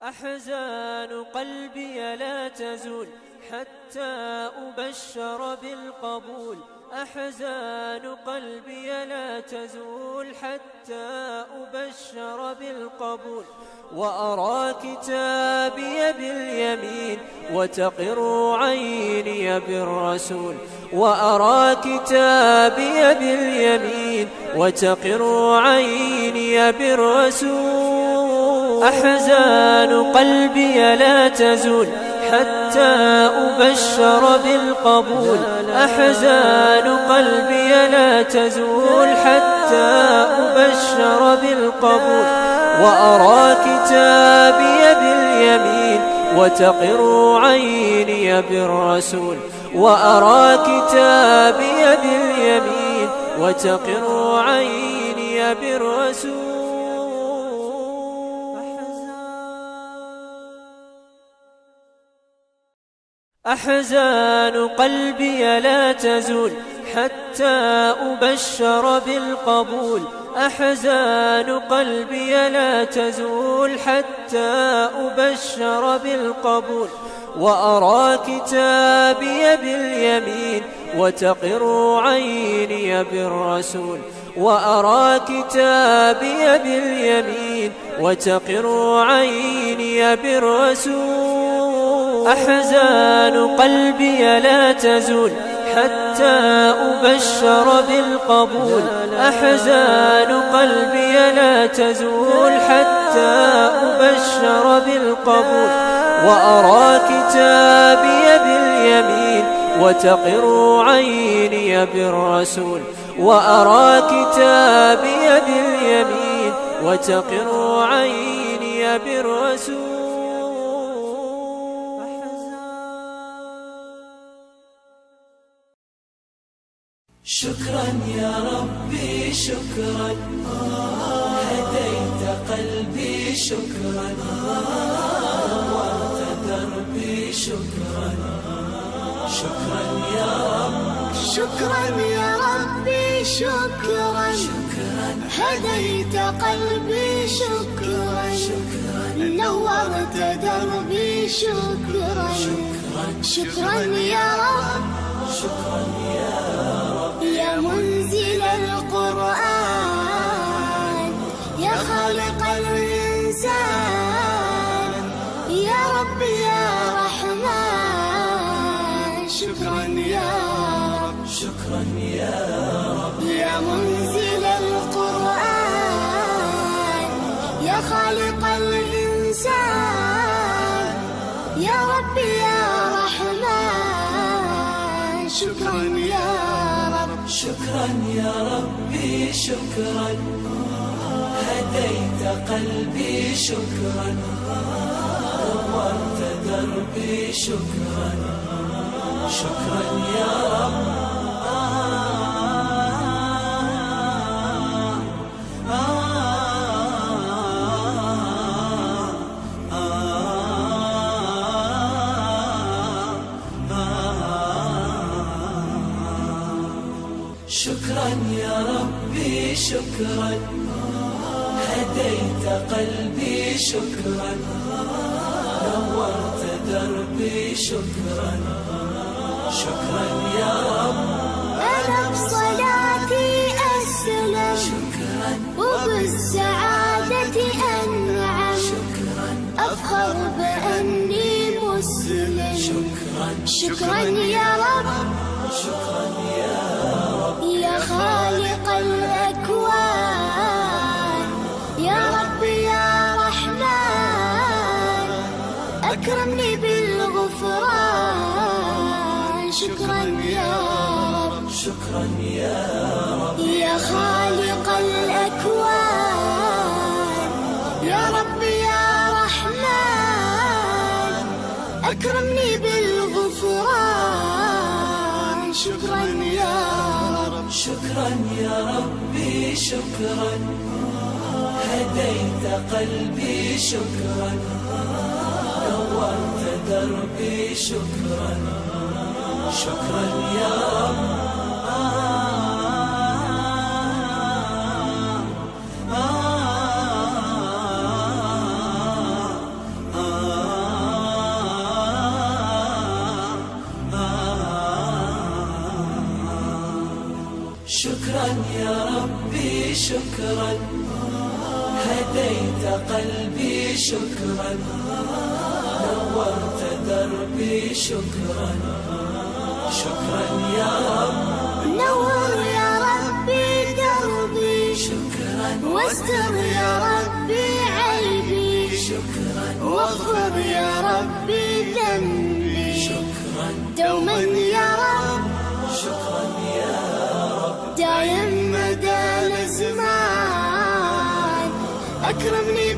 أحزان قلبي لا تزول حتى أبشر بالقبول. أحزان قلبي لا تزول حتى أبشر بالقبول. وأرى كتابي باليمين وتقر عيني بالرسول. وأرى كتابي باليمين وتقر عيني بالرسول. أحزان قلبي لا تزول حتى أبشر بالقبول. أحزان قلبي لا تزول حتى أبشر بالقبول. وأرى كتابي باليمين وتقر عيني بالرسول. وأرى كتابي باليمين وتقر عيني بالرسول. أحزان قلبي لا تزول حتى أبشر بالقبول. أحزان قلبي لا تزول حتى أبشر بالقبول. وأرى كتابي باليمين وتقر عيني بالرسول. وأرى كتابي باليمين وتقر عيني بالرسول. أحزان قلبي لا تزول حتى أبشر بالقبول. أحزان قلبي لا تزول حتى أبشر بالقبول. وأرى كتابي باليمين وتقر عيني بالرسول. وأرى كتابي باليمين وتقر عيني بالرسول. شكرا يا ربي شكرا، هديت قلبي شكرا، نورت دربي شكرا. شكرا يا رب، شكرا يا ربي شكرا، هديت قلبي شكرا، نورت دربي شكرا. شكرا يا رب، شكرا يا رب، يا منزل القرآن، يا خالق الإنسان، يا رب يا رحمن. شكرا يا رب، شكرا يا رب، يا منزل القرآن، يا خالق الإنسان، يا رب يا رحمن. شكرا يا رب، شكرا يا ربي شكرا، هديت قلبي شكرا، نورت دربي شكرا. شكرا يا رب، شكرا يا ربي شكرا، هديت قلبي شكرا، نورت دربي شكرا. شكرا يا رب، أنا بصلاتي أسلم، شكرا وبالسعادة أنعم، شكرا أفخر بأني مسلم. شكرا شكرا يا رب، شكرا يا رب، يا خالق الأكوان، يا رب يا رحمن، أكرمني بالغفران. شكرا يا رب، شكرا يا رب، يا خالق الأكوان، يا رب يا رحمن، أكرمني بالغفران. شكرا يا رب، شكرا يا ربي شكرا، هديت قلبي شكرا، نورت دربي شكرا. شكرا يا رب، شكرا يا ربي شكرا، هديت قلبي شكرا، نورت دربي شكرا، شكرا يا رب. نور يا ربي دربي شكرا واستر يا ربي عيبي شكرا واغفر يا ربي ذنبي شكرا دوما يا رب، شكرا يا رب. دايم مدى الازمان اكرمني